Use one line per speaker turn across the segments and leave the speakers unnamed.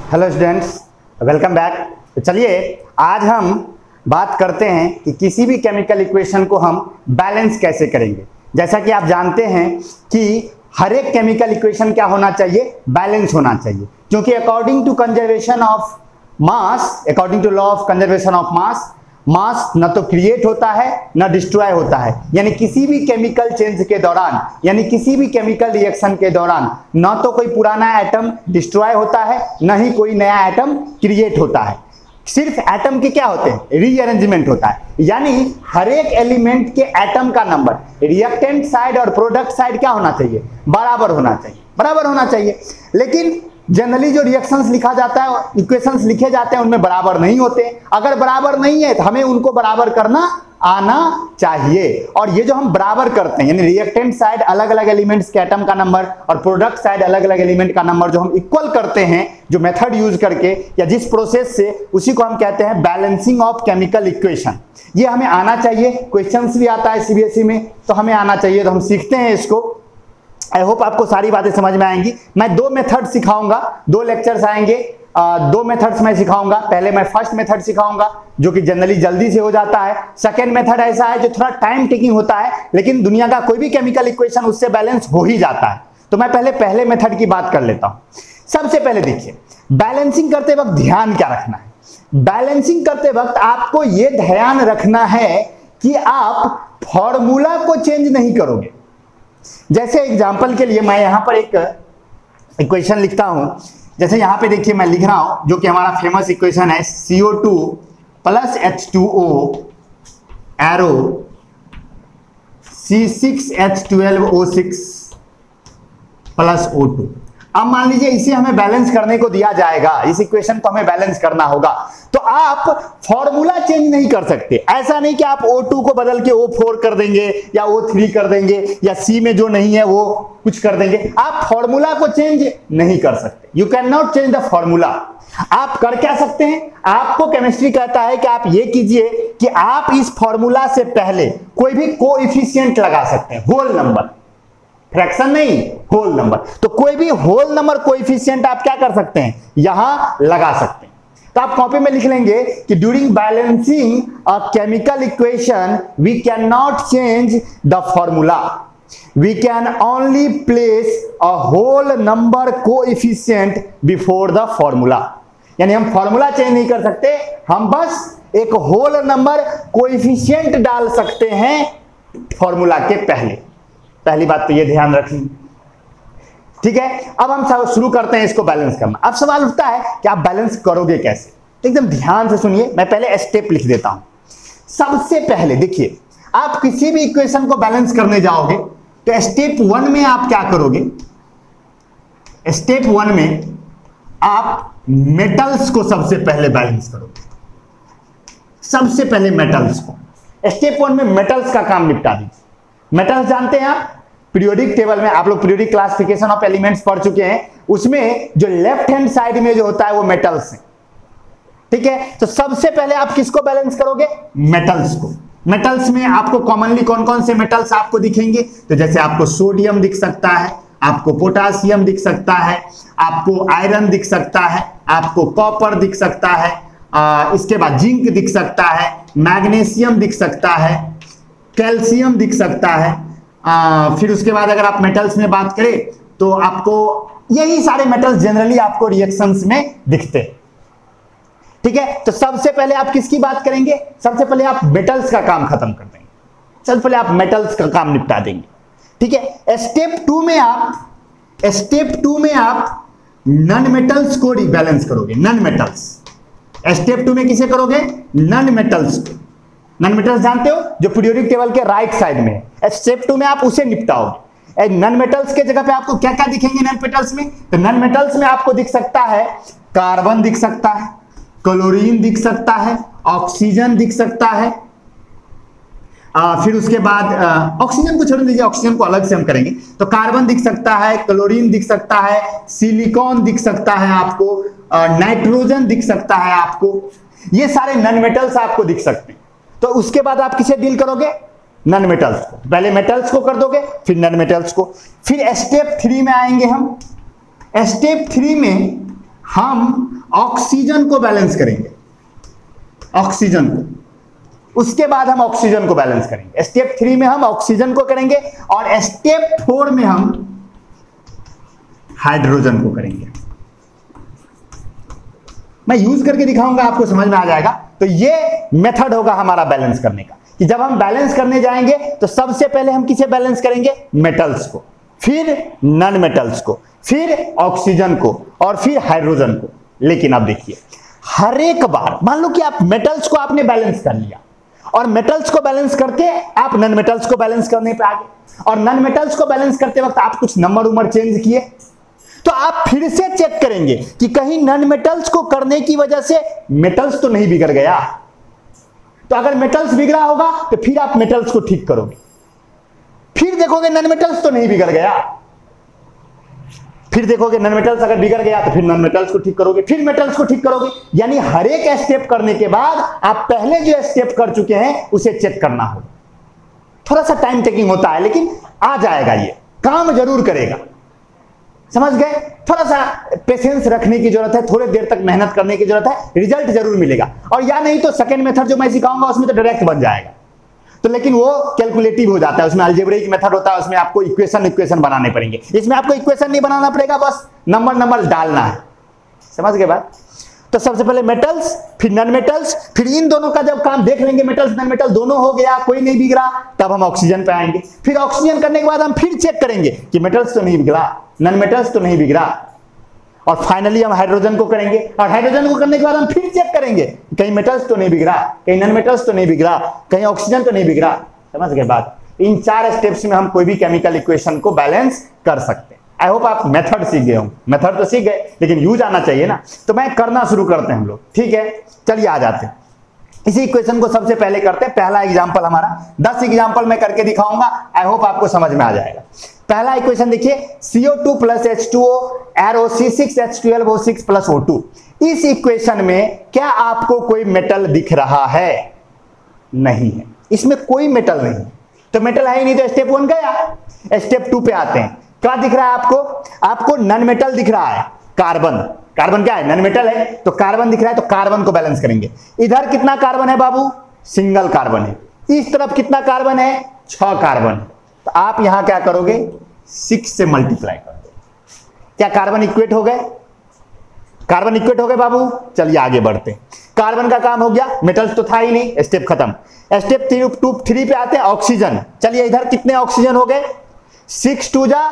Hello students, welcome back. तो चलिए आज हम बात करते हैं कि किसी भी केमिकल इक्वेशन को हम बैलेंस कैसे करेंगे। जैसा कि आप जानते हैं कि हर एक केमिकल इक्वेशन क्या होना चाहिए, बैलेंस होना चाहिए, क्योंकि according to conservation of mass, according to law of conservation of mass, mass न तो क्रिएट होता है न डिस्ट्रॉय होता है। यानी किसी भी केमिकल चेंज के दौरान, यानी किसी भी केमिकल रिएक्शन के दौरान न तो कोई पुराना एटम डिस्ट्रॉय होता है न ही कोई नया एटम क्रिएट होता है। सिर्फ एटम के क्या होते हैं, रीअरेंजमेंट होता है। यानी हर एक एलिमेंट के एटम का नंबर रिएक्टेंट साइड और प्रोडक्ट साइड क्या होना चाहिए, बराबर होना चाहिए, बराबर होना चाहिए। लेकिन जनरली जो रिएक्शंस लिखा जाता है, इक्वेशंस लिखे जाते हैं, उनमें बराबर नहीं होते। अगर बराबर नहीं है तो हमें उनको बराबर करना आना चाहिए। और ये जो हम बराबर करते हैं, यानी रिएक्टेंट साइड अलग अलग एलिमेंट्स के एटम का नंबर और प्रोडक्ट साइड अलग अलग एलिमेंट का नंबर जो हम इक्वल करते हैं, जो मेथड यूज करके या जिस प्रोसेस से, उसी को हम कहते हैं बैलेंसिंग ऑफ केमिकल इक्वेशन। ये हमें आना चाहिए, क्वेश्चंस भी आता है सीबीएसई में, तो हमें आना चाहिए, तो हम सीखते हैं इसको। आई होप आपको सारी बातें समझ में आएंगी। मैं दो मेथड सिखाऊंगा, दो लेक्चर्स आएंगे, दो मेथड्स मैं सिखाऊंगा। पहले मैं फर्स्ट मेथड सिखाऊंगा जो कि जनरली जल्दी से हो जाता है। सेकेंड मेथड ऐसा है जो थोड़ा टाइम टेकिंग होता है, लेकिन दुनिया का कोई भी केमिकल इक्वेशन उससे बैलेंस हो ही जाता है। तो मैं पहले मेथड की बात कर लेता हूं। सबसे पहले देखिए, बैलेंसिंग करते वक्त ध्यान क्या रखना है। बैलेंसिंग करते वक्त आपको यह ध्यान रखना है कि आप फॉर्मूला को चेंज नहीं करोगे। जैसे एग्जांपल के लिए मैं यहां पर एक इक्वेशन लिखता हूं। जैसे यहां पे देखिए मैं लिख रहा हूं, जो कि हमारा फेमस इक्वेशन है CO2 plus H2O arrow C6H12O6 plus O2। अब मान लीजिए इसे हमें बैलेंस करने को दिया जाएगा, इस इक्वेशन को हमें बैलेंस करना होगा, तो आप फॉर्मूला चेंज नहीं कर सकते। ऐसा नहीं कि आप O2 को बदल के O4 कर देंगे या O3 कर देंगे या C में जो नहीं है वो कुछ कर देंगे। आप फॉर्मूला को चेंज नहीं कर सकते। You can not change the formula. आप कर क्या सकते हैं, आपको केमिस्ट्री कहता है कि आप ये कीजिए कि आप इस फॉर्मूला से पहले कोई भी कोएफिशिएंट लगा सकते हैं, होल नंबर, फ्रैक्शन नहीं, होल नंबर। तो कोई भी होल नंबर कोएफिशिएंट आप क्या कर सकते हैं, यहां लगा सकते हैं। तो आप कॉपी में लिख लेंगे कि during balancing a chemical equation we can not change the formula, we can only place a whole number coefficient before the formula. यानी हम फॉर्मूला चेंज नहीं कर सकते, हम बस एक होल नंबर कोएफिशिएंट डाल सकते हैं फॉर्मूला के पहले। पहली बात तो ये ध्यान रखनी, ठीक है। अब हम शुरू करते हैं इसको बैलेंस करना। अब सवाल उठता है कि आप बैलेंस करोगे कैसे। तो एकदम ध्यान से सुनिए, मैं पहले स्टेप लिख देता हूं। सबसे पहले देखिए, आप किसी भी इक्वेशन को बैलेंस करने जाओगे तो स्टेप 1 में आप क्या करोगे, स्टेप 1 में आप मेटल्स को सबसे पहले बैलेंस करोगे। सबसे पहले मेटल्स को, स्टेप 1 में मेटल्स का काम निपटा दीजिए। मेटल्स जानते हैं आप, पीरियोडिक टेबल में आप लोग पीरियोडिक क्लासिफिकेशन ऑफ एलिमेंट्स पढ़ चुके हैं, उसमें जो लेफ्ट हैंड साइड में जो होता है वो मेटल्स है, ठीक है। तो सबसे पहले आप किसको बैलेंस करोगे, मेटल्स को। मेटल्स में आपको कॉमनली कौन कौन से मेटल्स आपको दिखेंगे, तो जैसे आपको सोडियम दिख सकता है, आपको पोटासियम दिख सकता है, आपको आयरन दिख सकता है, आपको कॉपर दिख सकता है, इसके बाद जिंक दिख सकता है, मैग्नीशियम दिख सकता है, कैल्शियम दिख सकता है। फिर उसके बाद अगर आप मेटल्स में बात करें तो आपको यही सारे मेटल्स जनरली आपको रिएक्शंस में दिखते हैं, ठीक है। तो सबसे पहले आप किसकी बात करेंगे, सबसे पहले आप मेटल्स का काम खत्म कर देंगे, सबसे पहले आप मेटल्स का काम निपटा देंगे, ठीक है। स्टेप 2 में आप नॉन मेटल्स को रिबैलेंस करोगे। नॉन मेटल्स, स्टेप 2 में किसे करोगे, नॉन मेटल्स को। नॉन मेटल्स जानते हो, जो पीरियोडिक टेबल के राइट साइड में है। स्टेप 2 में आप उसे निपटाओगे। नॉन मेटल्स के जगह पे आपको क्या क्या दिखेंगे नॉन मेटल्स में, तो नॉन मेटल्स में आपको दिख सकता है कार्बन दिख सकता है, क्लोरीन दिख सकता है, ऑक्सीजन दिख सकता है, फिर उसके बाद ऑक्सीजन को छोड़ दीजिए, ऑक्सीजन को अलग से हम करेंगे। तो कार्बन दिख सकता है, क्लोरीन दिख सकता है, सिलिकॉन दिख सकता है आपको, नाइट्रोजन दिख सकता है आपको। ये सारे नॉन मेटल्स आपको दिख सकते हैं। तो उसके बाद आप किसे डील करोगे, नॉन मेटल्स को। पहले मेटल्स को कर दोगे, फिर नॉन मेटल्स को। फिर स्टेप 3 में आएंगे हम। स्टेप 3 में हम ऑक्सीजन को बैलेंस करेंगे, ऑक्सीजन को, उसके बाद हम ऑक्सीजन को बैलेंस करेंगे। स्टेप 3 में हम ऑक्सीजन को करेंगे और स्टेप 4 में हम हाइड्रोजन को करेंगे। मैं यूज करके दिखाऊंगा, आपको समझ में आ जाएगा। तो ये मेथड होगा हमारा बैलेंस करने का, कि जब हम बैलेंस करने जाएंगे तो सबसे पहले हम किसे बैलेंस करेंगे? मेटल्स को, फिर नॉन मेटल्स को, फिर ऑक्सीजन को और फिर हाइड्रोजन को। लेकिन अब देखिए, हर एक बार मान लो कि आप मेटल्स को आपने बैलेंस कर लिया और मेटल्स को बैलेंस करके आप नॉन मेटल्स को बैलेंस करने पे आ गए, और नॉन मेटल्स को बैलेंस करते वक्त आप कुछ नंबर उम्र चेंज किए, तो आप फिर से चेक करेंगे कि कहीं नॉन मेटल्स को करने की वजह से मेटल्स तो नहीं बिगड़ गया। तो अगर मेटल्स बिगड़ा होगा तो फिर आप मेटल्स को ठीक करोगे, फिर देखोगे नॉन मेटल्स तो नहीं बिगड़ गया, फिर देखोगे नॉन मेटल्स अगर बिगड़ गया तो फिर नॉन मेटल्स को ठीक करोगे, फिर मेटल्स को ठीक करोगे। यानी हर एक स्टेप करने के बाद आप पहले जो स्टेप कर चुके हैं उसे चेक करना होगा। थोड़ा सा टाइम टेकिंग होता है, लेकिन आ जाएगा, ये काम जरूर करेगा। समझ गए? थोड़ा सा पेशेंस रखने की जरूरत है, थोड़ी देर तक मेहनत करने की जरूरत है, रिजल्ट जरूर मिलेगा। और या नहीं तो सेकंड मेथड जो मैं सिखाऊंगा उसमें तो डायरेक्ट बन जाएगा, तो लेकिन वो कैलकुलेटिव हो जाता है, उसमें अलजेब्रिक मेथड होता है, उसमें आपको इक्वेशन बनाने पड़ेंगे। इसमें आपको इक्वेशन नहीं बनाना पड़ेगा, बस नंबर डालना है। समझ गए बात? तो सबसे पहले मेटल्स, फिर नॉन मेटल्स, फिर इन दोनों का जब काम देख लेंगे, मेटल्स नॉन मेटल दोनों हो गया, कोई नहीं बिगड़ा, तब हम ऑक्सीजन पे आएंगे। फिर ऑक्सीजन करने के बाद हम फिर चेक करेंगे कि मेटल्स तो नहीं बिगड़ा, नॉन मेटल्स तो नहीं बिगड़ा, और फाइनली हम हाइड्रोजन को करेंगे। और हाइड्रोजन को करने के बाद हम फिर चेक करेंगे कहीं मेटल्स तो नहीं बिगड़ा, कहीं नॉन मेटल्स तो नहीं बिगड़ा, कहीं ऑक्सीजन तो नहीं बिगड़ा। समझ गए बात? इन 4 स्टेप्स में हम कोई भी केमिकल इक्वेशन को बैलेंस कर सकते हैं। आई होप आप मेथड सीख गए होंगे। मेथड तो सीख गए, लेकिन यूज आना चाहिए ना। तो मैं करना शुरू करते हैं हम लोग, ठीक है? चलिए आ जाते हैं। इसी इक्वेशन को सबसे पहले करते हैं। पहला एग्जांपल हमारा, 10 एग्जांपल मैं करके दिखाऊंगा, आई होप आपको समझ में आ जाएगा। पहला इक्वेशन देखिए, CO2 + H2O arrow C6H12O6 + O2। इस इक्वेशन में क्या आपको कोई मेटल दिख रहा है? नहीं है, इसमें कोई मेटल नहीं। तो मेटल है ही नहीं, तो स्टेप 1 गया। स्टेप 2 पे आते हैं। क्या दिख रहा है आपको? आपको नॉन मेटल दिख रहा है, कार्बन। कार्बन क्या है? नॉन मेटल है, तो कार्बन दिख रहा है, तो कार्बन को बैलेंस करेंगे। इधर कितना कार्बन है बाबू? सिंगल कार्बन है। इस तरफ कितना कार्बन है? 6 कार्बन। तो आप यहां क्या करोगे? 6 से मल्टीप्लाई कर दो। क्या कार्बन इक्वेट हो गए? कार्बन इक्वेट हो गए बाबू। चलिए आगे बढ़ते हैं। कार्बन का काम हो गया, मेटल्स तो था ही नहीं, स्टेप खत्म। स्टेप 3 पे आते हैं, ऑक्सीजन। चलिए इधर कितने ऑक्सीजन हो गए? 6 2 जा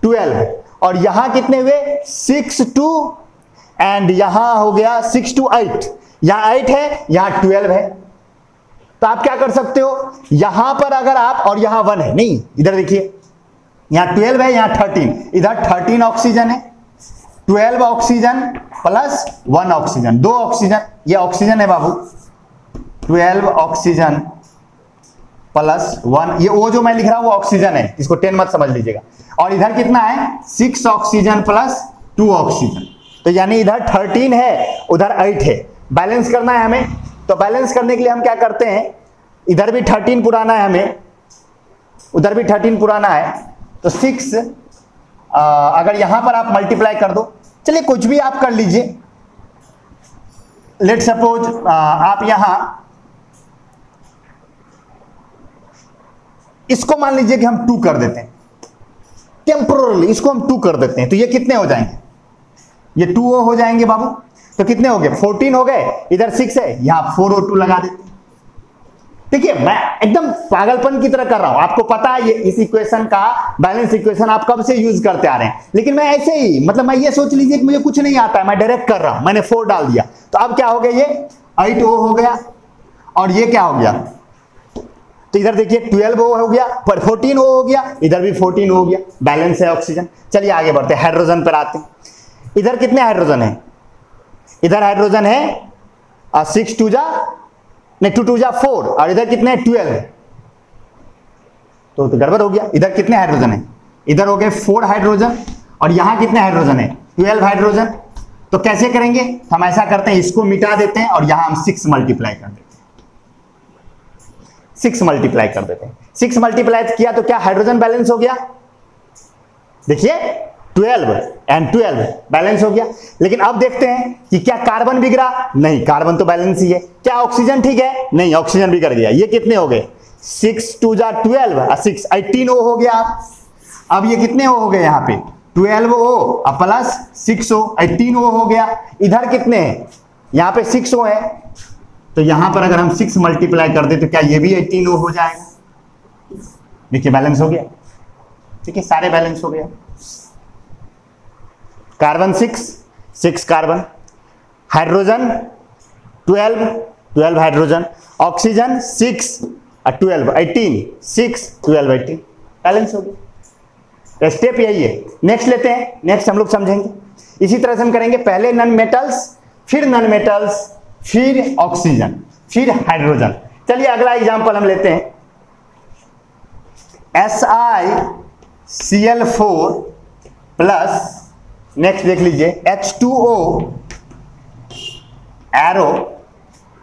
12, और यहां कितने हुए? 6 2, एंड यहां हो गया 6 2 8। यहां 8 है, यहां 12 है। तो आप क्या कर सकते हो? यहां पर अगर आप, और यहां 1 है, नहीं इधर देखिए, यहां 12 है, यहां 13, इधर 13 ऑक्सीजन है। 12 ऑक्सीजन प्लस 1 ऑक्सीजन, 2 ऑक्सीजन, ये ऑक्सीजन है बाबू। 12 ऑक्सीजन प्लस 1, ये वो जो मैं लिख रहा हूं वो ऑक्सीजन है, इसको 10 मत समझ लीजिएगा। और इधर कितना है? 6 ऑक्सीजन प्लस 2 ऑक्सीजन। तो यानी इधर 13 है, उधर 8 है। बैलेंस करना है हमें, तो बैलेंस करने के लिए हम क्या करते हैं? इधर भी 13 पुराना है हमें, उधर भी 13 पुराना है, तो 6 अगर यहां पर आप मल्टीप्लाई कर दो, चलिए कुछ भी आप कर लीजिए। लेट सपोज आप यहां इसको मान लीजिए कि हम 2 कर देते हैं, टेम्पोरली इसको हम 2 कर देते हैं, तो ये कितने हो जाएंगे? ये 2O हो जाएंगे बाबू। तो कितने हो गए? 14 हो गए। इधर 6 है, यहां 4O2 लगा देते हैं। देखिए मैं एकदम पागलपन की तरह कर रहा हूं, आपको पता है ये इस इक्वेशन का बैलेंस इक्वेशन आप कब से यूज करते आ रहे हैं, लेकिन मैं ऐसे ही, मतलब मैं ये सोच लीजिए कि मुझे कुछ नहीं आता है, मैं डायरेक्ट कर रहा हूं, मैंने 4 डाल दिया। तो अब क्या हो गया? ये 8O हो गया, और ये क्या हो गया? तो इधर देखिए 12O हो गया, पर 14O हो गया, इधर भी 14O हो गया। बैलेंस है ऑक्सीजन। चलिए आगे बढ़ते हैं, हाइड्रोजन पर आते हैं। इधर कितने हाइड्रोजन है? इधर हाइड्रोजन है 6 2 जा नहीं 2 2 जा 4, और इधर कितने? 12। तो गड़बड़ हो गया। इधर कितने हाइड्रोजन है? इधर हो गए 4 हाइड्रोजन, और यहां कितने हाइड्रोजन है? 12 हाइड्रोजन। तो कैसे करेंगे? हम ऐसा करते हैं, इसको मिटा देते हैं और यहां हम 6 मल्टीप्लाई कर देते हैं। 6 मल्टीप्लाई कर देते हैं। 6 मल्टीप्लाई किया तो क्या हाइड्रोजन बैलेंस हो गया? देखिए 12 एंड 12 बैलेंस हो गया। लेकिन अब देखते हैं कि क्या कार्बन बिगड़ा, नहीं कार्बन तो बैलेंस ही है। क्या ऑक्सीजन ठीक है, नहीं ऑक्सीजन बिगड़ गया। ये कितने हो गए, 6 2 जा 12 6 18 O हो गया। अब ये कितने O हो गए, यहाँ पे 12 O प्लस 6 O 18 O हो गया। इधर कितने हैं, यहाँ पे 6 O है, तो यहां पर अगर हम 6 मल्टीप्लाई कर दे तो क्या ये भी 18 O हो जाएगा। देखिए बैलेंस हो गया, ठीक है, सारे बैलेंस हो गया। Carbon 6 carbon, hydrogen 12 hydrogen, oxygen 6 12 18 6 12 18 balance हो गया। स्टेप यही है। नेक्स्ट लेते हैं, नेक्स्ट हम लोग समझेंगे। इसी तरह से हम करेंगे, पहले नॉन मेटल्स, फिर नॉन मेटल्स, फिर ऑक्सीजन, फिर हाइड्रोजन। चलिए अगला एग्जांपल हम लेते हैं, SiCl4 प्लस, नेक्स्ट देख लीजिए H2O एरो,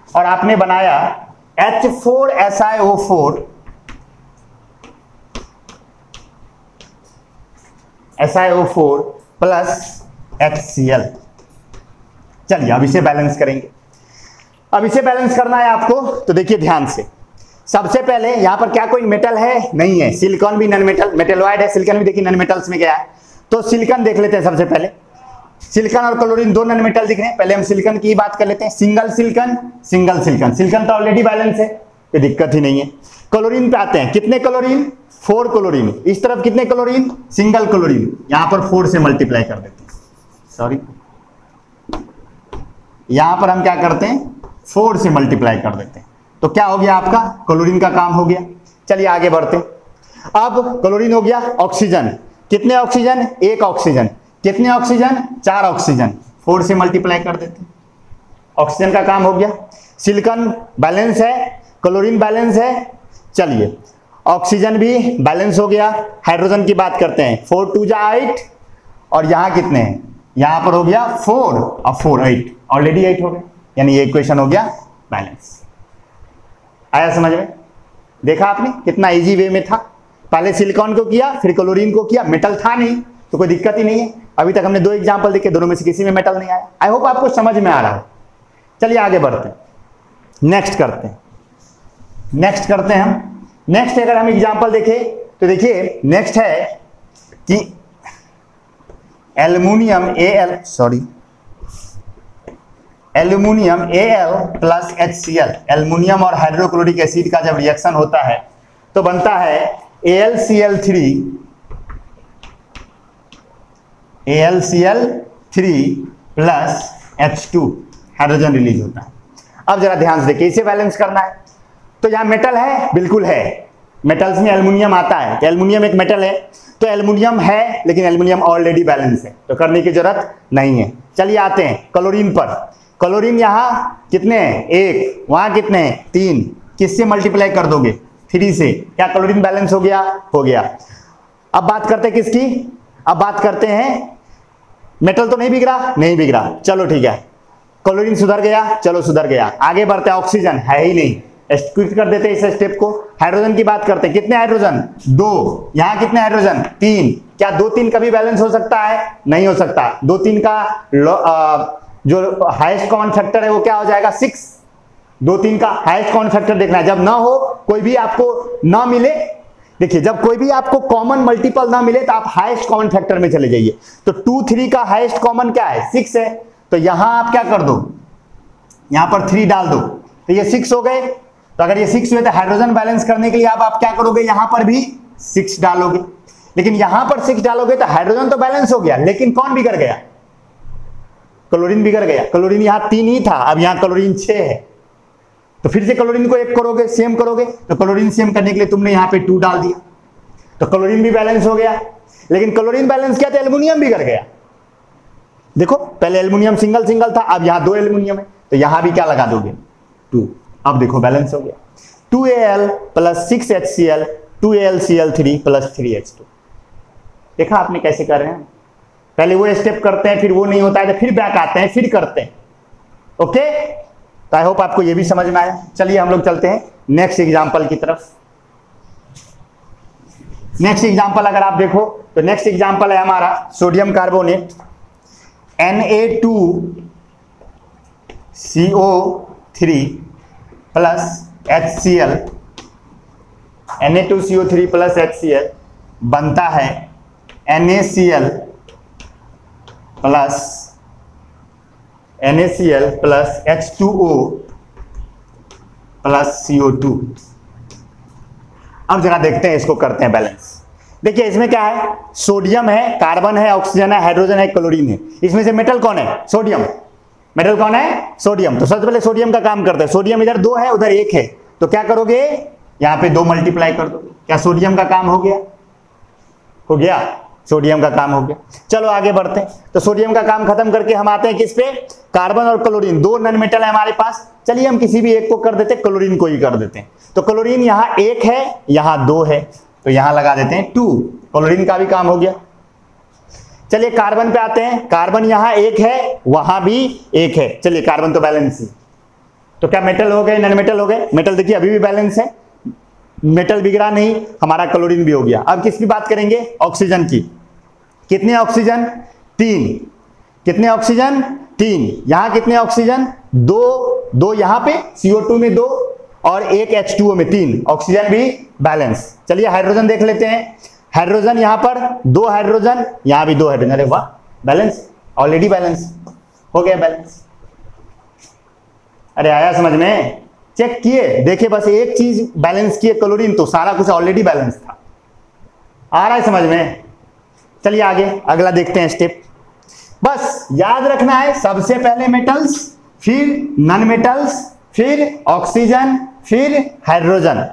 और आपने बनाया H4SiO4 प्लस HCl। चलिए अब इसे बैलेंस करेंगे। अब इसे बैलेंस करना है आपको, तो देखिए ध्यान से। सबसे पहले यहां पर क्या कोई मेटल है, नहीं है। सिलिकॉन भी नॉन मेटल, मेटेलॉइड है, सिलिकॉन भी देखिए नॉन मेटल्स में गया है। तो सिलिकॉन देख लेते हैं सबसे पहले। सिलिकॉन और क्लोरीन दो नॉन मेटल दिख रहे हैं, पहले हम सिलिकॉन की बात कर लेते हैं। Single silicon, single silicon, silicon तो ऑलरेडी बैलेंस है, कोई दिक्कत ही नहीं है। क्लोरीन पे आते हैं, कितने क्लोरीन, 4 क्लोरीन। इस तरफ कितने क्लोरीन, सिंगल क्लोरीन, यहां पर 4 से मल्टीप्लाई कर देते हैं, सॉरी यहां पर हम क्या करते हैं, 4 से मल्टीप्लाई कर देते हैं। तो क्या हो गया, आपका क्लोरीन का काम हो गया। चलिए आगे बढ़ते हैं। अब क्लोरीन हो गया, ऑक्सीजन, कितने ऑक्सीजन, 1 ऑक्सीजन, कितने ऑक्सीजन, 4 ऑक्सीजन, 4 से मल्टीप्लाई कर देते हैं। ऑक्सीजन का काम हो गया। सिलिकॉन बैलेंस है, क्लोरीन बैलेंस है। चलिए ऑक्सीजन भी बैलेंस हो गया। हाइड्रोजन की बात करते हैं, 4 2 जा 8, और यहां कितने हैं, यहां पर हो गया 4 और 4 8, ऑलरेडी 8 हो गए, यानी ये इक्वेशन हो गया बैलेंस। आया समझ में, देखा आपने कितना इजी वे में था। पहले सिलिकॉन को किया, फिर क्लोरीन को किया, मेटल था नहीं तो कोई दिक्कत ही नहीं है। अभी तक हमने 2 एग्जांपल देखे, दोनों में से किसी में मेटल नहीं आया। आई होप आपको समझ में आ रहा है। चलिए आगे बढ़ते हैं, नेक्स्ट करते हैं, नेक्स्ट करते हैं हम। नेक्स्ट अगर हम एग्जांपल देखें तो देखिए नेक्स्ट है कि aluminium Al plus HCl, aluminium और हाइड्रोक्लोरिक एसिड का जब रिएक्शन होता है तो बनता है AlCl3 plus H2, hydrogen release होता है। अब जरा ध्यान से देखिए, इसे बैलेंस करना है। तो यहां मेटल है, बिल्कुल है, मेटल्स में एल्युमिनियम आता है, एल्युमिनियम एक मेटल है, तो एल्युमिनियम है, लेकिन एल्युमिनियम ऑलरेडी बैलेंस है, तो करने की जरूरत नहीं है। चलिए आते हैं क्लोरीन पर। क्लोरीन यहां कितने हैं, 1, वहां कितने हैं, 3, किससे मल्टीप्लाई कर दोगे, 3 से। क्या क्लोरीन बैलेंस हो गया, हो गया। अब बात करते हैं किसकी, अब बात करते हैं, मेटल तो नहीं बिगड़ा, नहीं बिगड़ा, चलो ठीक है। क्लोरीन सुधर गया, चलो सुधर गया। आगे बढ़ते हैं, ऑक्सीजन है ही नहीं, क्विट कर देते हैं इस स्टेप को। हाइड्रोजन की बात करते हैं, कितने हाइड्रोजन, 2, यहां कितने हाइड्रोजन, 3। क्या 2 3 कभी बैलेंस हो सकता है, नहीं हो सकता। 2 3 का जो हाईएस्ट कॉमन फैक्टर है वो क्या हो जाएगा, 6। 2 3 का हाईएस्ट कॉमन फैक्टर देखना है। जब ना हो, कोई भी आपको ना मिले, देखिए जब कोई भी आपको कॉमन मल्टीपल ना मिले तो आप हाईएस्ट कॉमन फैक्टर में चले जाइए। तो 2 3 का हाईएस्ट कॉमन क्या है, 6 है, तो यहां आप क्या कर दो, यहां पर 3 डाल दो, तो ये 6 हो गए। तो अगर ये 6 हुए तो हाइड्रोजन बैलेंस करने के लिए आप क्या करोगे, यहां पर भी 6 डालोगे। लेकिन यहां पर 6 डालोगे तो हाइड्रोजन तो बैलेंस हो गया, लेकिन कौन बिगड़ गया, क्लोरीन बिगड़ गया। क्लोरीन यहां 3 ही था, अब यहां क्लोरीन 6 है, तो फिर से क्लोरीन को 1 करोगे, सेम करोगे, तो क्लोरीन सेम करने के लिए तुमने यहां पे 2 डाल दिया, तो क्लोरीन भी बैलेंस हो गया। लेकिन क्लोरीन बैलेंस किया तो एल्युमिनियम बिगड़ गया। देखो पहले एल्युमिनियम सिंगल सिंगल था, अब यहां 2 एल्युमिनियम है, तो यहां भी क्या लगा दोगे, 2। अब देखो बैलेंस हो गया, 2Al plus 6HCl 2AlCl3 plus 3H2। देखा आपने कैसे कर रहे हैं, पहले वो स्टेप करते हैं, फिर वो नहीं होता है तो फिर बैक आते हैं, फिर करते हैं। ओके, तो आई होप आपको ये भी समझ में आया। चलिए हम लोग चलते हैं नेक्स्ट एग्जांपल की तरफ। नेक्स्ट एग्जांपल अगर आप देखो तो नेक्स्ट एग्जांपल है हमारा sodium carbonate Na2CO3 plus HCl, Na2CO3 plus HCl बनता है NaCl plus H2O plus CO2। अब जरा देखते हैं, इसको करते हैं बैलेंस। देखिए इसमें क्या है, सोडियम है, कार्बन है, ऑक्सीजन है, हाइड्रोजन है, क्लोरीन है। इसमें से मेटल कौन है? सोडियम। मेटल कौन है? सोडियम। तो सबसे पहले सोडियम का काम करते हैं। सोडियम इधर 2 है, उधर 1 है, तो क्या करोगे, यहां पे 2 मल्टीप्लाई कर दो। क्या सोडियम का काम हो गया? हो गया, सोडियम का काम हो गया। चलो आगे बढ़ते हैं। तो सोडियम का काम खत्म करके हम आते हैं किस पे? कार्बन और क्लोरीन, 2 नॉन मेटल है हमारे पास। चलिए हम किसी भी एक को कर देते हैं, क्लोरीन को ही कर देते हैं। तो क्लोरीन यहाँ 1 है, यहाँ 2 है, तो यहां लगा देते हैं 2। क्लोरीन का भी काम हो गया। चलिए कार्बन पे आते हैं। कार्बन यहाँ 1 है, वहां भी 1 है। चलिए कार्बन तो बैलेंस है। तो क्या मेटल हो गए, नॉन मेटल हो गए? मेटल देखिए अभी भी बैलेंस है, मेटल बिगड़ा नहीं, हमारा क्लोरीन भी हो गया। अब किसकी बात करेंगे? ऑक्सीजन की। कितने ऑक्सीजन? 3। कितने ऑक्सीजन? 3। यहां कितने ऑक्सीजन? 2 यहां पे, CO2 में 2 और 1 H2O में 3। ऑक्सीजन भी बैलेंस। चलिए हाइड्रोजन देख लेते हैं। हाइड्रोजन यहां पर 2 हाइड्रोजन, यहां भी 2 हाइड्रोजन। अरे वाह, बैलेंस, ऑलरेडी बैलेंस हो गया, बैलेंस। अरे आया समझ में? चेक किए, देखिए बस एक चीज बैलेंस किए, क्लोरीन, तो सारा कुछ ऑलरेडी बैलेंस था। आ रहा है समझ में? चलिए आगे अगला देखते हैं स्टेप। बस याद रखना है, सबसे पहले मेटल्स, फिर नॉन मेटल्स, फिर ऑक्सीजन, फिर हाइड्रोजन।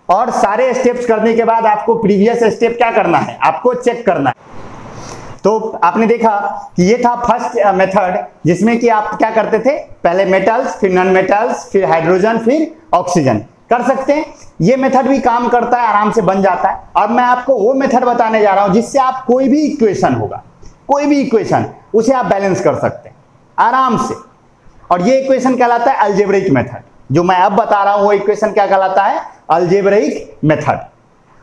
और सारे स्टेप्स करने के बाद आपको प्रीवियस स्टेप क्या करना है? आपको चेक करना है। तो आपने देखा कि ये था फर्स्ट मेथड, जिसमें कि आप क्या करते थे, पहले मेटल्स, फिर नॉन मेटल्स, फिर हाइड्रोजन, फिर ऑक्सीजन। कर सकते हैं, ये मेथड भी काम करता है, आराम से बन जाता है। और मैं आपको वो मेथड बताने जा रहा हूं जिससे आप कोई भी इक्वेशन होगा, कोई भी इक्वेशन, उसे आप बैलेंस कर सकते हैं आराम से। और ये इक्वेशन कहलाता है अलजेब्रिक मेथड। जो मैं अब बता रहा हूं वो इक्वेशन क्या कहलाता है? Algebraic method.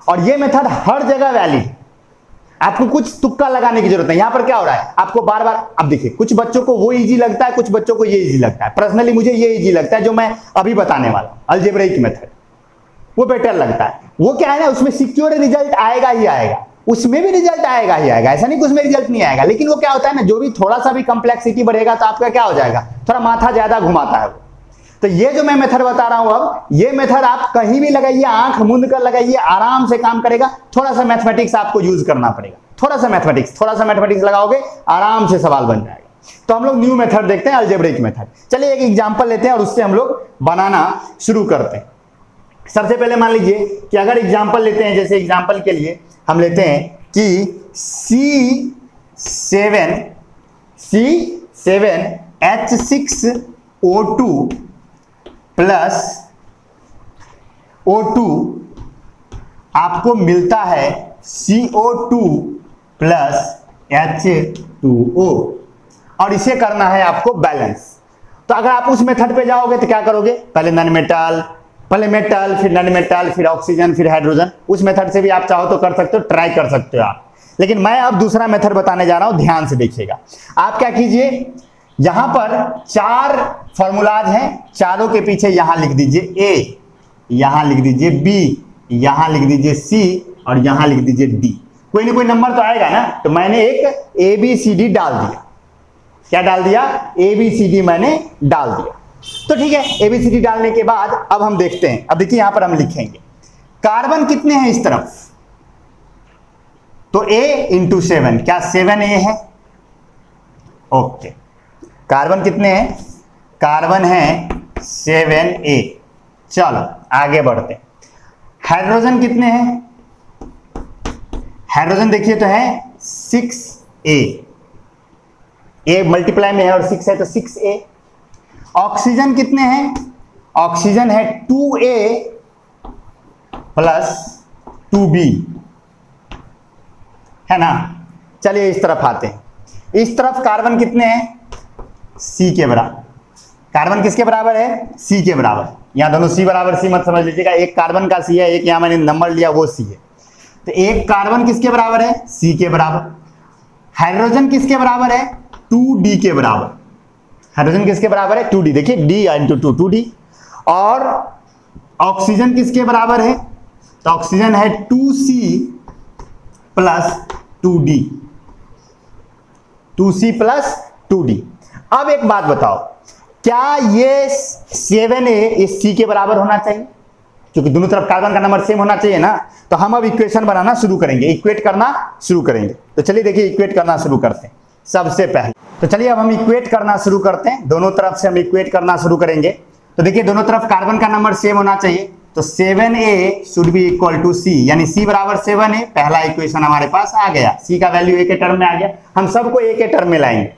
और ये मेथड हर जगह वैलिड है, आपको कुछ तुक्का लगाने की जरूरत नहीं। यहां पर क्या हो रहा है, आपको बार बार, अब देखिए कुछ बच्चों को वो इजी लगता है, कुछ बच्चों को ये इजी लगता है। पर्सनली मुझे ये इजी लगता है जो मैं अभी बताने वाला हूं, अलजेब्रिक मेथड, वो बेटर लगता है। वो क्या है ना, उसमें सिक्योर रिजल्ट आएगा ही आएगा, उसमें भी रिजल्ट आएगा ही आएगा, ऐसा नहीं कि उसमें रिजल्ट नहीं आएगा। लेकिन वो क्या होता है ना, जो भी थोड़ा सा भी कॉम्प्लेक्सिटी बढ़ेगा तो आपका क्या हो जाएगा, थोड़ा माथा ज्यादा घुमाता है वो। तो ये जो मैं मेथड बता रहा हूं अब, ये मेथड आप कहीं भी लगाइए, आंख मूंद कर लगाइए, आराम से काम करेगा। थोड़ा सा मैथमेटिक्स आपको यूज करना पड़ेगा, थोड़ा सा मैथमेटिक्स लगाओगे, आराम से सवाल बन जाएगा। तो हम लोग न्यू मेथड देखते हैं, अलजेब्रिक मेथड। चलिए एक एग्जांपल लेते हैं और उससे हम लोग बनाना शुरू करते हैं। सबसे पहले मान लीजिए कि अगर एग्जांपल लेते हैं, जैसे एग्जांपल के लिए हम लेते हैं कि C7H6O2 प्लस O2 आपको मिलता है CO2 प्लस H2O, और इसे करना है आपको बैलेंस। तो अगर आप उस मेथड पे जाओगे तो क्या करोगे, पहले नॉन मेटल, पहले मेटल, फिर नॉन मेटल, फिर ऑक्सीजन, फिर हाइड्रोजन। उस मेथड से भी आप चाहो तो कर सकते हो, ट्राई कर सकते हो आप। लेकिन मैं अब दूसरा मेथड बताने जा रहा हूं, ध्यान से देखिएगा। आप क्या कीजिए, यहां पर 4 फॉर्मूलाज हैं, चारों के पीछे यहां लिख दीजिए A, यहां लिख दीजिए B, यहां लिख दीजिए C और यहां लिख दीजिए D। कोई ना कोई नंबर तो आएगा ना, तो मैंने एक ABCD डाल दिया। क्या डाल दिया? ABCD मैंने डाल दिया। तो ठीक है, ABCD डालने के बाद अब हम देखते हैं। अब देखिए यहां पर हम लिखेंगे कार्बन कितने हैं इस तरफ, तो A इंटू 7, क्या 7A है? ओके, कार्बन कितने हैं? कार्बन है 7A। चलो आगे बढ़ते हैं। हाइड्रोजन कितने हैं? हाइड्रोजन देखिए तो है 6A, A मल्टीप्लाई में है और 6 है तो 6A। ऑक्सीजन कितने हैं? ऑक्सीजन है 2A प्लस 2B, है ना। चलिए इस तरफ आते हैं। इस तरफ कार्बन कितने हैं? C के बराबर। कार्बन किसके बराबर है? C के बराबर। यहां दोनों C बराबर C मत समझ लीजिएगा, एक कार्बन का C है, एक यहां मैंने नंबर लिया वो C है। तो एक कार्बन किसके बराबर है, C के बराबर। हाइड्रोजन किसके बराबर है, 2D के बराबर। हाइड्रोजन किसके बराबर है, 2D। देखिए D इंटू 2 2D। और ऑक्सीजन किसके बराबर है, तो ऑक्सीजन है 2C plus 2D, 2C plus 2D। अब एक बात बताओ, क्या ये 7A इस C के बराबर होना चाहिए, क्योंकि दोनों तरफ कार्बन का नंबर सेम होना चाहिए ना। तो हम अब इक्वेशन बनाना शुरू करेंगे, इक्वेट करना शुरू करेंगे। तो चलिए देखिए इक्वेट करना शुरू करते हैं सबसे पहले। तो चलिए अब हम इक्वेट करना शुरू करते हैं, दोनों तरफ से हम इक्वेट करना शुरू करेंगे। तो देखिए दोनों तरफ कार्बन का नंबर सेम होना चाहिए, तो 7A should be equal to C, यानी C बराबर 7A। पहला इक्वेशन हमारे पास आ गया, C का वैल्यू A के टर्म में आ गया। हम सबको A के टर्म में लाएंगे,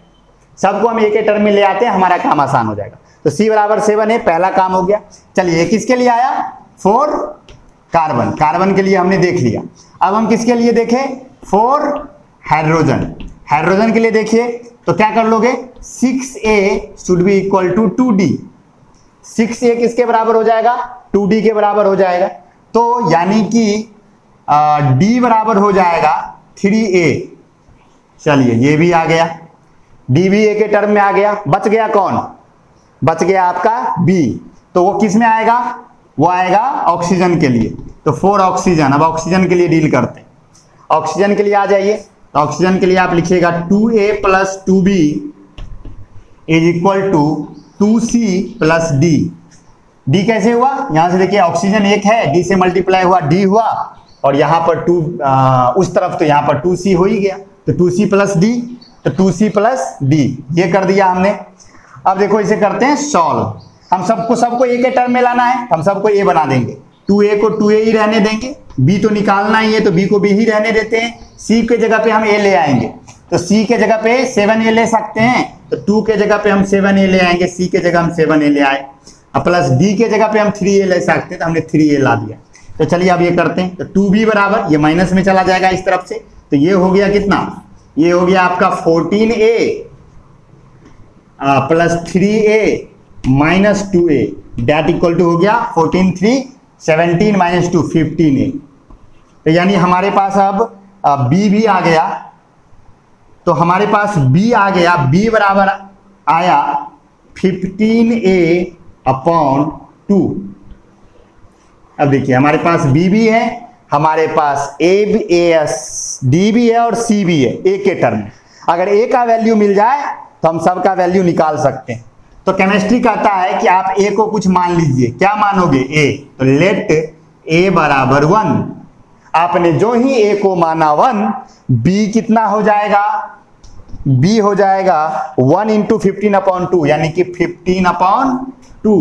सबको हम A के टर्म में ले आते हैं, हमारा काम आसान हो जाएगा। तो C बराबर 7A, पहला काम हो गया। चलिए किसके लिए आया, 4 कार्बन, कार्बन के लिए हमने देख लिया। अब हम किसके लिए देखें, 4 हाइड्रोजन, हाइड्रोजन के लिए देखिए तो क्या कर लोगे, 6A should be equal to 2D। 6A किसके बराबर हो जाएगा, 2D के बराबर हो जाएगा। तो यानी कि D बराबर हो जाएगा 3A। चलिए ये भी आ गया, D भी A के टर्म में आ गया। बच गया कौन, बच गया आपका B। तो वो किस में आएगा, वो आएगा ऑक्सीजन के लिए। तो 4 ऑक्सीजन, अब ऑक्सीजन के लिए डील करते हैं। ऑक्सीजन के लिए आ जाइए, तो ऑक्सीजन के लिए आप लिखिएगा 2A plus 2B is equal to 2C plus D। D कैसे हुआ, यहां से देखिए ऑक्सीजन 1 है, D से मल्टीप्लाई हुआ D हुआ, और यहां पर 2 उस तरफ, तो यहां पर 2C हो ही गया, तो 2C प्लस D, तो 2C प्लस D ये कर दिया हमने। अब देखो इसे करते हैं सॉल्व। हम सबको A के टर्म में लाना है, हम सबको A बना देंगे। 2A को 2A ही रहने देंगे, B तो निकालना ही है तो B को B ही रहने देते हैं। C के जगह पे हम A ले आएंगे, तो C के जगह पे 7A ले सकते हैं, तो 2 के जगह पे हम 7A ले आएंगे, C के जगह हम 7A ले आए। अब प्लस D के जगह पे हम 3A ले सकते हैं, तो हमने 3A ला दिया। तो चलिए अब ये करते हैं, तो 2B बराबर, ये माइनस में चला जाएगा इस तरफ से, तो ये हो गया कितना, ये हो गया आपका 14A plus 3A minus 2A, that equal to हो गया 14 3 17 माइनस 2 15A। तो यानी हमारे पास अब B भी आ गया, तो हमारे पास B आ गया, B बराबर आया 15A अपॉन 2। अब देखिए हमारे पास B भी है, हमारे पास D भी है और C भी है A के टर्म में। अगर A का वैल्यू मिल जाए तो हम सब का वैल्यू निकाल सकते हैं। तो केमिस्ट्री कहता है कि आप A को कुछ मान लीजिए, क्या मानोगे, A, तो लेट A बराबर 1। आपने जो ही A को माना 1, B कितना हो जाएगा, B हो जाएगा 1 इंटू 15 अपॉन 2, यानी कि 15 अपॉन 2।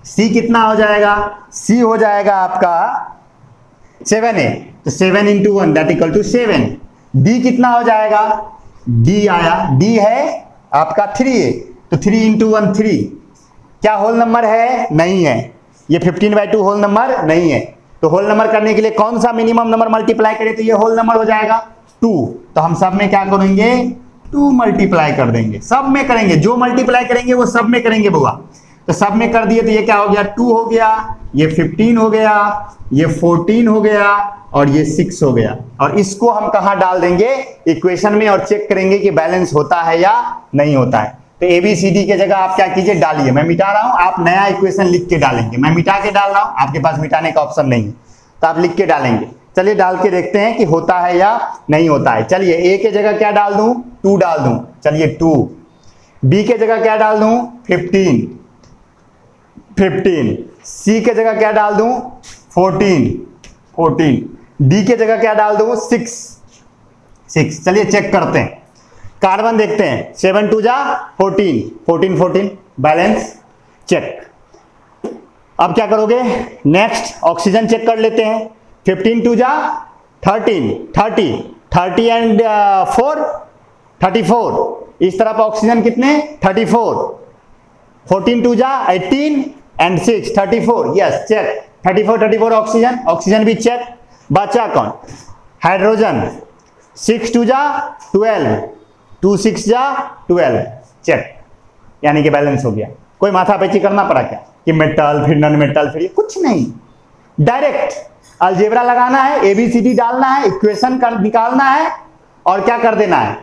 C कितना हो जाएगा, C हो जाएगा आपका 7A, तो 7 into 1 that equal to 7। D कितना हो जाएगा, D आया, D है आपका 3A, तो 3 इंटू 1 3। क्या होल नंबर है, नहीं है, ये 15/2 होल नंबर नहीं है। तो होल नंबर करने के लिए कौन सा मिनिमम नंबर मल्टीप्लाई करें, तो ये होल नंबर हो जाएगा 2। तो हम सब में क्या करेंगे, 2 मल्टीप्लाई कर देंगे, सब में करेंगे, जो मल्टीप्लाई करेंगे वो सब में करेंगे बुआ। तो सब में कर दिए, तो ये क्या हो गया, 2 हो गया, ये 15 हो गया, ये 14 हो गया, और ये 6 हो गया। और इसको हम कहाँ डाल देंगे, इक्वेशन में, और चेक करेंगे कि बैलेंस होता है या नहीं होता है। तो ABCD के जगह आप क्या कीजिए, डालिए। मैं मिटा रहा हूं, आप नया इक्वेशन लिख के डालेंगे। मैं मिटा के डाल रहा हूं, आपके पास मिटाने का ऑप्शन नहीं है, तो आप लिख के डालेंगे। चलिए डाल के देखते हैं कि होता है या नहीं होता है। चलिए A के जगह क्या डाल दूं, 2 डाल दूं, चलिए 2। B के जगह क्या डाल दूं, 15। C के जगह क्या डाल दूं, 14। D के जगह क्या डाल दूं, 6। चलिए चेक करते हैं, कार्बन देखते हैं, 7 2 जा 14 बैलेंस चेक। अब क्या करोगे, नेक्स्ट ऑक्सीजन चेक कर लेते हैं। 15 2 जा 30 एंड 4 34। इस तरफ ऑक्सीजन कितने, 34। 14 2 जा 18 एंड 6 34। यस चेक, 34 ऑक्सीजन भी चेक। बचा कौन, हाइड्रोजन, 6 2 जा 12, 2 6 जा 12, चेक, यानी कि बैलेंस हो गया। कोई माथा पेची करना पड़ा क्या कि मेटल फिर नॉन मेटल फिर, कुछ नहीं, डायरेक्ट अलजेब्रा लगाना है, एबीसीडी डालना है, इक्वेशन निकालना है और क्या कर देना है,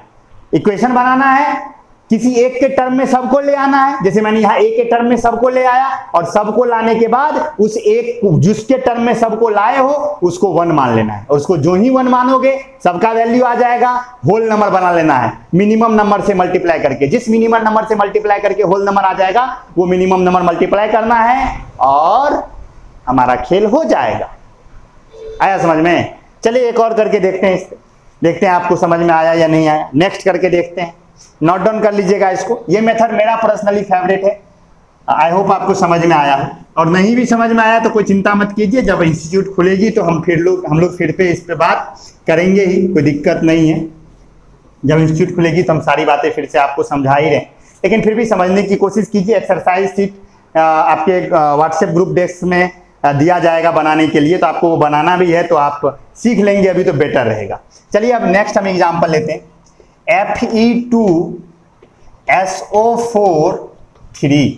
इक्वेशन बनाना है, किसी एक के टर्म में सबको ले आना है। जैसे मैंने यहाँ एक के टर्म में सबको ले आया और सबको लाने के बाद उस एक जिसके टर्म में सबको लाए हो उसको 1 मान लेना है, और उसको जो ही 1 मानोगे सबका वैल्यू आ जाएगा, होल नंबर बना लेना है मिनिमम नंबर से मल्टीप्लाई करके। जिस मिनिमम नंबर से मल्टीप्लाई करके होल नंबर आ जाएगा वो मिनिमम नंबर मल्टीप्लाई करना है और हमारा खेल हो जाएगा। आया समझ में? चलिए एक और करके देखते हैं, देखते हैं आपको समझ में आया या नहीं आया। नेक्स्ट करके देखते हैं, नोट डाउन कर लीजिएगा इसको। ये मेथड मेरा पर्सनली फेवरेट है, आई होप आपको समझ में आया है। और नहीं भी समझ में आया तो कोई चिंता मत कीजिए, जब इंस्टीट्यूट खुलेगी तो हम लोग फिर पे इस पे बात करेंगे ही, कोई दिक्कत नहीं है। जब इंस्टीट्यूट खुलेगी तो हम सारी बातें फिर से आपको समझा ही रहे, लेकिन फिर भी समझने की कोशिश कीजिए। एक्सरसाइज शीट आपके व्हाट्सएप ग्रुप डेस्क में दिया जाएगा बनाने के लिए, तो आपको वो बनाना भी है तो आप सीख लेंगे अभी तो बेटर रहेगा। चलिए अब नेक्स्ट हम एग्जांपल लेते हैं। Fe2SO4 3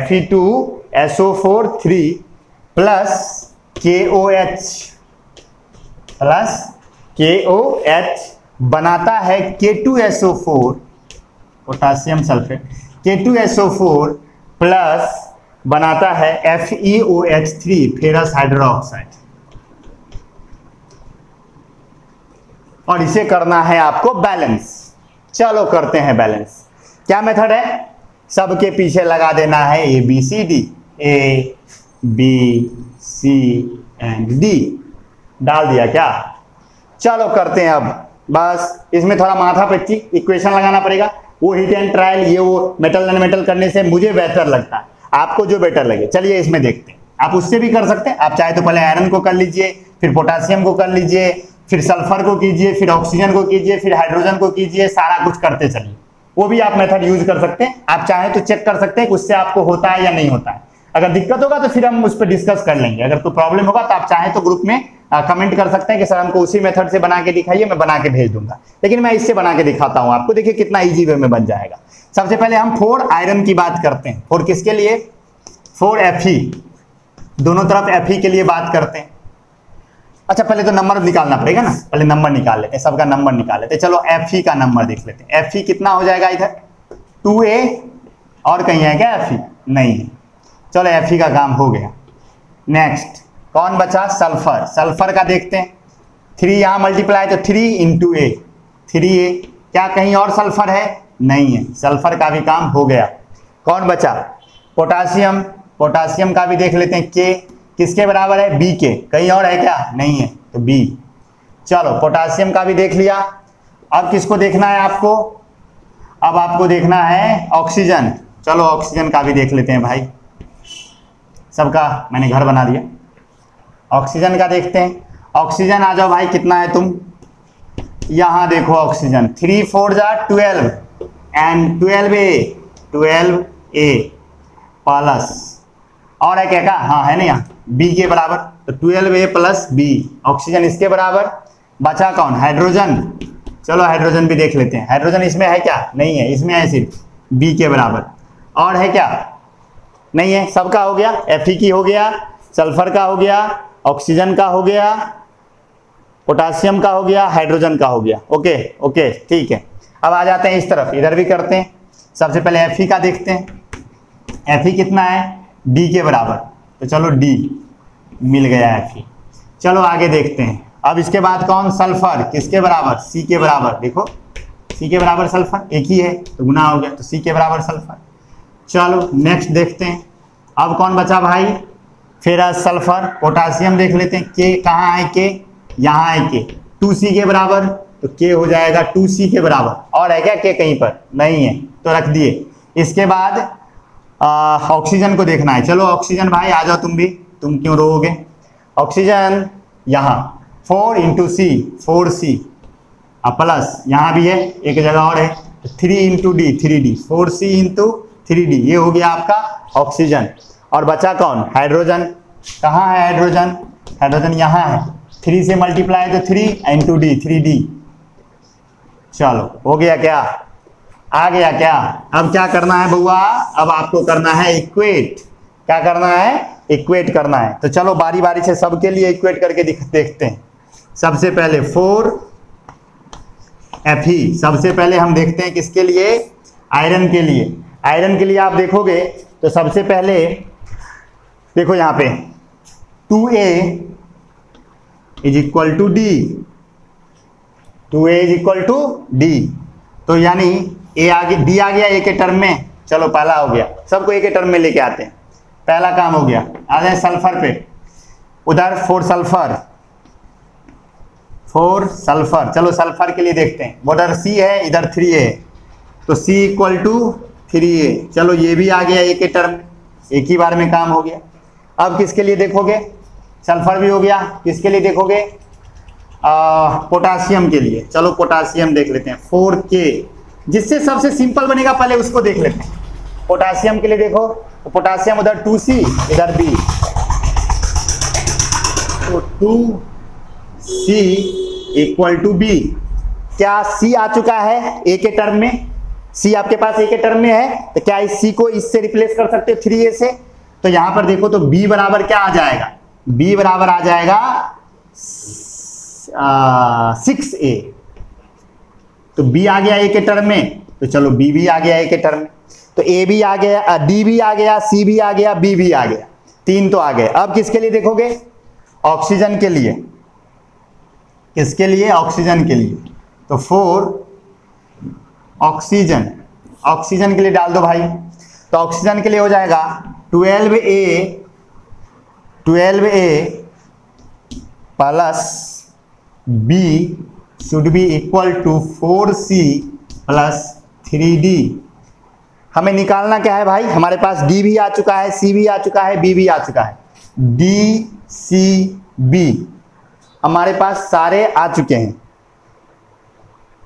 Fe2SO4 3 प्लस KOH बनाता है K2SO4 potassium sulphate, K2SO4 plus बनाता है FeOH3 फेरस हाइड्रोक्साइड, और इसे करना है आपको बैलेंस। चलो करते हैं बैलेंस। क्या मेथड है? सबके पीछे लगा देना है ABCD, A B C and D डाल दिया क्या? चलो करते हैं अब। बस इसमें थोड़ा माथा पच्ची इक्वेशन लगाना पड़ेगा, वो हिट एंड ट्रायल, ये वो मेटल नॉन मेटल करने से मुझे बेहतर लगता है, आपको जो बेटर लगे। चलिए इसमें देखते हैं, आप उससे भी कर सकते हैं। आप चाहे तो पहले आयरन को कर लीजिए, फिर पोटासियम को कर लीजिए, फिर सल्फर को कीजिए, फिर ऑक्सीजन को कीजिए, फिर हाइड्रोजन को कीजिए, सारा कुछ करते चलिए। वो भी आप मेथड यूज कर सकते हैं। आप चाहें तो चेक कर सकते हैं कि उससे आपको होता है या नहीं होता है। अगर दिक्कत होगा तो फिर हम उस पर डिस्कस कर लेंगे। अगर कोई प्रॉब्लम होगा तो आप चाहें तो ग्रुप में कमेंट कर सकते हैं कि सर हमको उसी मेथड से बना के दिखाइए, मैं बना के भेज दूंगा। लेकिन मैं इससे बना के दिखाता हूं आपको, देखिए कितना इजी वे में बन जाएगा। सबसे पहले हम 4 आयरन की बात करते हैं। 4 किसके लिए? 4 Fe, दोनों तरफ Fe के लिए बात करते हैं। अच्छा पहले तो नंबर निकालना पड़ेगा ना, पहले नंबर निकाल लेते हैं, सबका नंबर निकाल लेते हैं। चलो Fe का नंबर देख लेते हैं। Fe कितना हो जाएगा इधर? 2A, और कहीं है क्या Fe? नहीं है। चलो Fe का काम हो गया। नेक्स्ट कौन बचा? सल्फर। सल्फर का देखते हैं। 3 यहाँ मल्टीप्लाई तो 3 इंटू A, 3A। क्या कहीं और सल्फर है? नहीं है। सल्फर का भी काम हो गया। कौन बचा? पोटासियम। पोटासियम का भी देख लेते हैं। K किसके बराबर है? B के। कहीं और है क्या? नहीं है, तो B। चलो पोटासियम का भी देख लिया। अब किसको देखना है आपको? अब आपको देखना है ऑक्सीजन। चलो ऑक्सीजन का भी देख लेते हैं भाई, सबका मैंने घर बना दिया। ऑक्सीजन का देखते हैं। ऑक्सीजन आ जाओ भाई, कितना है तुम? यहां देखो ऑक्सीजन 3 4 जा 12 एंड 12A प्लस, और है क्या? हाँ है ना, यहाँ B के बराबर, तो 12A प्लस B। ऑक्सीजन इसके बराबर। बचा कौन? हाइड्रोजन। चलो हाइड्रोजन भी देख लेते हैं। हाइड्रोजन इसमें है क्या? नहीं है, इसमें है सिर्फ B के बराबर। और है क्या? नहीं है। सबका हो गया। Fe की हो गया, सल्फर का हो गया, ऑक्सीजन का हो गया, पोटासियम का हो गया, हाइड्रोजन का हो गया। ओके ओके ठीक है। अब आ जाते हैं इस तरफ, इधर भी करते हैं। सबसे पहले Fe का देखते हैं। Fe कितना है? D के बराबर, तो चलो D मिल गया Fe। चलो आगे देखते हैं। अब इसके बाद कौन? सल्फर। किसके बराबर? C के बराबर। देखो C के बराबर सल्फर, एक ही है तो गुना हो गया, तो C के बराबर सल्फर। चलो नेक्स्ट देखते हैं। अब कौन बचा भाई? Ferrous sulphur. पोटासियम देख लेते हैं। K कहाँ है? K यहाँ है। K 2C के बराबर, तो K हो जाएगा 2C के बराबर। और है क्या K कहीं पर? नहीं है, तो रख दिए। इसके बाद ऑक्सीजन को देखना है। चलो ऑक्सीजन भाई आ जाओ तुम भी, तुम क्यों रोओगे? ऑक्सीजन यहाँ 4 इंटू C, 4C प्लस यहाँ भी है, एक जगह और है 3 into D, 3D, 4C into 3D। ये हो गया आपका ऑक्सीजन। और बचा कौन? हाइड्रोजन। कहाँ है हाइड्रोजन? हाइड्रोजन यहाँ है। 3 से मल्टीप्लाई तो 3 इंटू D, 3D। चलो हो गया क्या? आ गया क्या? अब क्या करना है बउआ? अब आपको करना है इक्वेट। क्या करना है? इक्वेट करना है। तो चलो बारी बारी से सबके लिए इक्वेट करके देखते हैं। सबसे पहले 4Fe, सबसे पहले हम देखते हैं किसके लिए, आयरन के लिए। आयरन के लिए आप देखोगे तो सबसे पहले देखो यहाँ पे 2A is equal to D, 2A is equal to D. तो यानी ए आगे डी आ गया ए के टर्म में, चलो पहला हो गया, सबको ए के टर्म में लेके आते हैं, पहला काम हो गया। आ जाए सल्फर पे, उधर 4 सल्फर, चलो सल्फर के लिए देखते हैं। उधर C है, इधर 3A है, तो C इक्वल टू 3A। चलो ये भी आ गया ए के टर्म, एक ही बार में काम हो गया। अब किसके लिए देखोगे, सल्फर भी हो गया, किसके लिए देखोगे, पोटासियम के लिए। चलो पोटासियम देख लेते हैं, 4K, जिससे सबसे सिंपल बनेगा पहले उसको देख लेते हैं। पोटासियम के लिए देखो, तो पोटासियम उधर 2C इधर B, तो 2C इक्वल टू B। क्या C आ चुका है ए के टर्म में, C आपके पास ए के टर्म में है, तो क्या इस C को इससे रिप्लेस कर सकते हो 3A से। तो यहां पर देखो तो B बराबर क्या आ जाएगा, B बराबर आ जाएगा 6A। तो B आ गया ए के टर्म में, तो चलो B भी आ गया ए के टर्म में, तो A भी आ गया, D भी आ गया, C भी आ गया, B भी आ गया, 3 तो आ गए। अब किसके लिए देखोगे, ऑक्सीजन के लिए, किसके लिए, ऑक्सीजन के लिए। तो 4 ऑक्सीजन, ऑक्सीजन के लिए डाल दो भाई, तो ऑक्सीजन के लिए हो जाएगा 12A plus B should be equal to 4C plus 3D। हमें निकालना क्या है भाई, हमारे पास D भी आ चुका है, C भी आ चुका है, B भी आ चुका है, D C B हमारे पास सारे आ चुके हैं।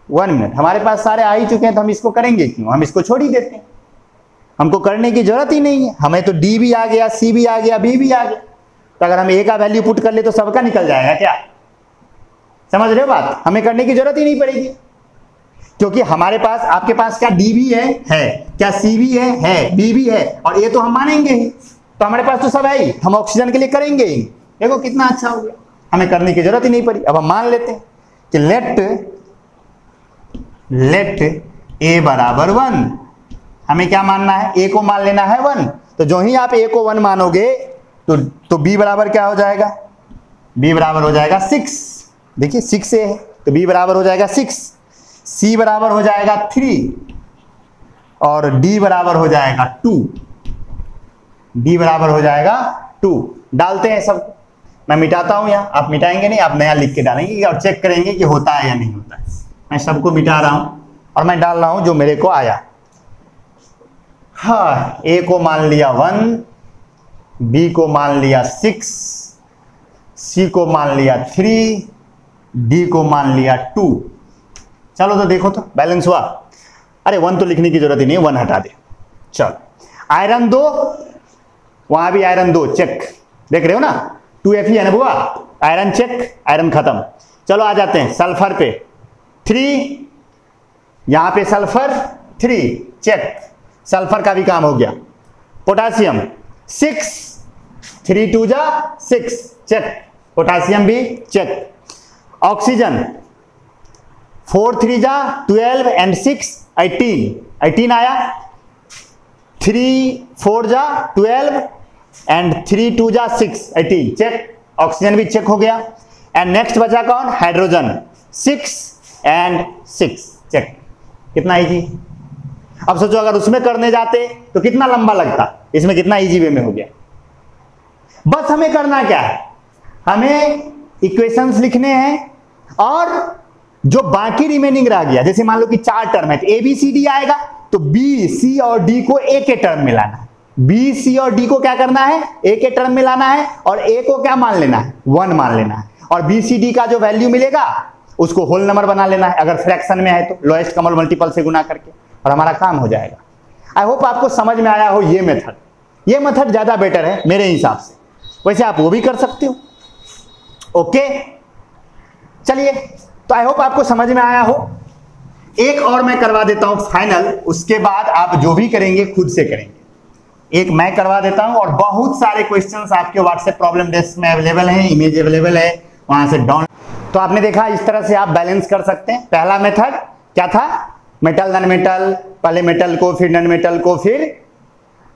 1 मिनट, हमारे पास सारे आ ही चुके हैं, तो हम इसको करेंगे क्यों, हम इसको छोड़ ही देते हैं, हमको करने की जरूरत ही नहीं है। हमें तो D भी आ गया, C भी आ गया, B भी आ गया, तो अगर हम A का वैल्यू पुट कर ले तो सबका निकल जाएगा। क्या समझ रहे हो बात, हमें करने की जरूरत ही नहीं पड़ेगी, क्योंकि हमारे पास, आपके पास क्या D भी है, क्या C भी है, B भी है, और A तो हम मानेंगे ही, तो हमारे पास तो सब है ही, हम ऑक्सीजन के लिए करेंगे ही। देखो कितना अच्छा हो गया, हमें करने की जरूरत ही नहीं पड़ी। अब हम मान लेते हैं कि लेट A बराबर 1, हमें क्या मानना है, A को मान लेना है 1। तो जो ही आप A को 1 मानोगे तो B बराबर क्या हो जाएगा, B बराबर हो जाएगा 6। देखिए 6A है तो B बराबर हो जाएगा 6, C बराबर हो जाएगा 3 और D बराबर हो जाएगा 2, D बराबर हो जाएगा 2। डालते हैं सब, मैं मिटाता हूं यहाँ, आप मिटाएंगे नहीं, आप नया लिख के डालेंगे और चेक करेंगे कि होता है या नहीं होता है। मैं सबको मिटा रहा हूं और मैं डाल रहा हूं जो मेरे को आया। हाँ, A को मान लिया 1, B को मान लिया 6, C को मान लिया 3, D को मान लिया 2। चलो तो देखो तो बैलेंस हुआ। अरे 1 तो लिखने की जरूरत ही नहीं है, 1 हटा दे। चलो आयरन 2, वहां भी आयरन 2 चेक, देख रहे हो ना, 2Fe है ना बुआ, आयरन चेक, आयरन खत्म। चलो आ जाते हैं सल्फर पे, 3, यहां पे सल्फर 3 चेक, सल्फर का भी काम हो गया। पोटासियम 6, 3 2 जा 6 चेक, पोटासियम भी चेक। ऑक्सीजन 4 3 जा 12 एंड 6 18 आया, 3 4 जा 12 एंड 3 2 जा 6 18 चेक, ऑक्सीजन भी चेक हो गया। एंड नेक्स्ट बचा कौन, हाइड्रोजन 6 एंड 6 चेक। कितना इजी। अब सोचो अगर उसमें करने जाते तो कितना लंबा लगता, इसमें कितना इजी वे में हो गया। बस हमें करना क्या है, हमें इक्वेशंस लिखने हैं और जो बाकी रिमेनिंग रह गया, जैसे मान लो कि 4 टर्म है तो ABCD आएगा, तो B C और D को A के टर्म में लाना है, B C और D को क्या करना है, A के टर्म में लाना है, और A को क्या मान लेना है, 1 मान लेना है, और BCD का जो वैल्यू मिलेगा उसको होल नंबर बना लेना है, अगर फ्रैक्शन में है तो लोएस्ट कॉमन मल्टीपल से गुना करके, और हमारा काम हो जाएगा। आई होप आपको समझ में आया हो ये मेथड, ये मेथड ज्यादा बेटर है मेरे हिसाब से, वैसे आप वो भी कर सकते हो। ओके चलिए, तो आई होप आपको समझ में आया हो। एक और मैं करवा देता हूं फाइनल, उसके बाद आप जो भी करेंगे खुद से करेंगे। एक मैं करवा देता हूं, और बहुत सारे क्वेश्चंस आपके व्हाट्सएप प्रॉब्लम डेस्क में अवेलेबल हैं, इमेज अवेलेबल है, वहां से डाउन। तो आपने देखा इस तरह से आप बैलेंस कर सकते हैं। पहला मेथड क्या था, मेटल नॉन मेटल, पहले मेटल को फिर नॉन मेटल को फिर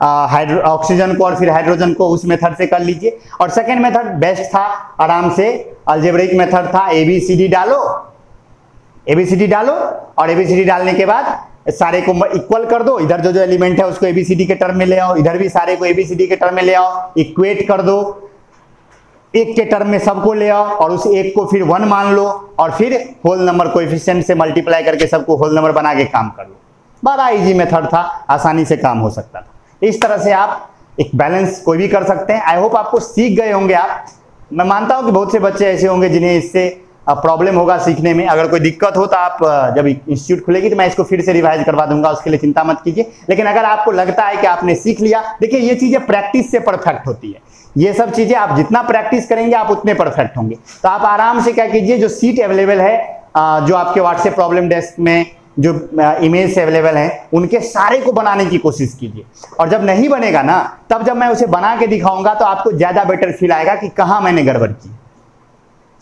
ऑक्सीजन को और फिर हाइड्रोजन को, उस मेथड से कर लीजिए। और सेकेंड मेथड बेस्ट था, आराम से अलजेब्रिक मेथड था, एबीसीडी डालो, एबीसीडी डालो, और एबीसीडी डालने के बाद सारे को इक्वल कर दो, इधर जो जो एलिमेंट है उसको एबीसीडी के टर्म में ले आओ, इधर भी सारे को एबीसीडी के टर्म में ले आओ, इक्वेट कर दो, एक के टर्म में सबको ले आओ, और उस एक को फिर 1 मान लो, और फिर होल नंबर कोएफिशिएंट से मल्टीप्लाई करके सबको होल नंबर बना के काम कर लो। बड़ा इजी मेथड था, आसानी से काम हो सकता था। इस तरह से आप एक बैलेंस कोई भी कर सकते हैं। आई होप आपको सीख गए होंगे आप। मैं मानता हूं कि बहुत से बच्चे ऐसे होंगे जिन्हें इससे प्रॉब्लम होगा सीखने में। अगर कोई दिक्कत हो तो आप जब इंस्टीट्यूट खुलेगी तो मैं इसको फिर से रिवाइज करवा दूंगा, उसके लिए चिंता मत कीजिए। लेकिन अगर आपको लगता है कि आपने सीख लिया, देखिए ये चीजें प्रैक्टिस से परफेक्ट होती है। ये सब चीजें आप जितना प्रैक्टिस करेंगे आप उतने परफेक्ट होंगे। तो आप आराम से क्या कीजिए, जो सीट अवेलेबल है, जो आपके व्हाट्सएप प्रॉब्लम डेस्क में जो इमेज से अवेलेबल है, उनके सारे को बनाने की कोशिश कीजिए। और जब नहीं बनेगा ना, तब जब मैं उसे बना के दिखाऊंगा तो आपको ज्यादा बेटर फील आएगा कि कहां मैंने गड़बड़ की।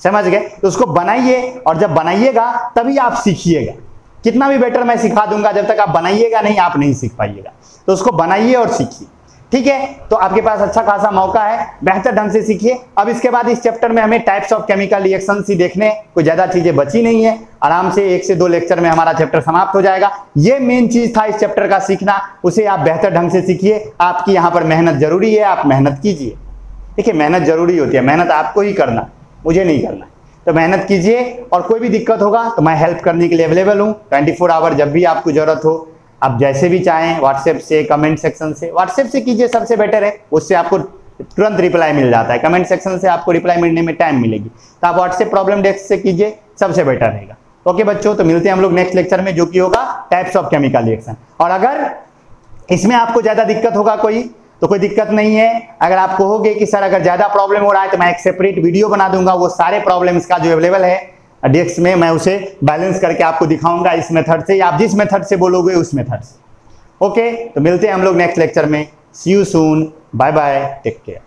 समझ गए? तो उसको बनाइए, और जब बनाइएगा तभी आप सीखिएगा। कितना भी बेटर मैं सिखा दूंगा, जब तक आप बनाइएगा नहीं आप नहीं सीख पाइएगा। तो उसको बनाइए और सीखिए, ठीक है? तो आपके पास अच्छा खासा मौका है, बेहतर ढंग से सीखिए। अब इसके बाद इस चैप्टर में हमें टाइप्स ऑफ केमिकल रिएक्शंस ही देखने, कोई ज्यादा चीजें बची नहीं है। आराम से 1 से 2 लेक्चर में हमारा चैप्टर समाप्त हो जाएगा। ये मेन चीज था इस चैप्टर का सीखना, उसे आप बेहतर ढंग से सीखिए। आपकी यहाँ पर मेहनत जरूरी है, आप मेहनत कीजिए। देखिए मेहनत जरूरी होती है, मेहनत आपको ही करना, मुझे नहीं करना। तो मेहनत कीजिए, और कोई भी दिक्कत होगा तो मैं हेल्प करने के लिए अवेलेबल हूँ 24 आवर। जब भी आपको जरूरत हो, आप जैसे भी चाहें, व्हाट्सएप से, कमेंट सेक्शन से, व्हाट्सएप से कीजिए, सबसे बेटर है, उससे आपको तुरंत रिप्लाई मिल जाता है। कमेंट सेक्शन से आपको रिप्लाई मिलने में टाइम मिलेगी, तो आप व्हाट्सएप प्रॉब्लम डेस्क से कीजिए, सबसे बेटर रहेगा। ओके बच्चों, तो मिलते हैं हम लोग नेक्स्ट लेक्चर में, जो कि होगा टाइप्स ऑफ केमिकल रिएक्शन। और अगर इसमें आपको ज्यादा दिक्कत होगा कोई, तो कोई दिक्कत नहीं है। अगर आप कहोगे कि सर अगर ज्यादा प्रॉब्लम हो रहा है, तो मैं एक सेपरेट वीडियो बना दूंगा, वो सारे प्रॉब्लम्स का जो अवेलेबल है डेस्क में, मैं उसे बैलेंस करके आपको दिखाऊंगा इस मेथड से, या आप जिस मेथड से बोलोगे उस मेथड से। ओके, तो मिलते हैं हम लोग नेक्स्ट लेक्चर में। See you soon, bye bye, take care.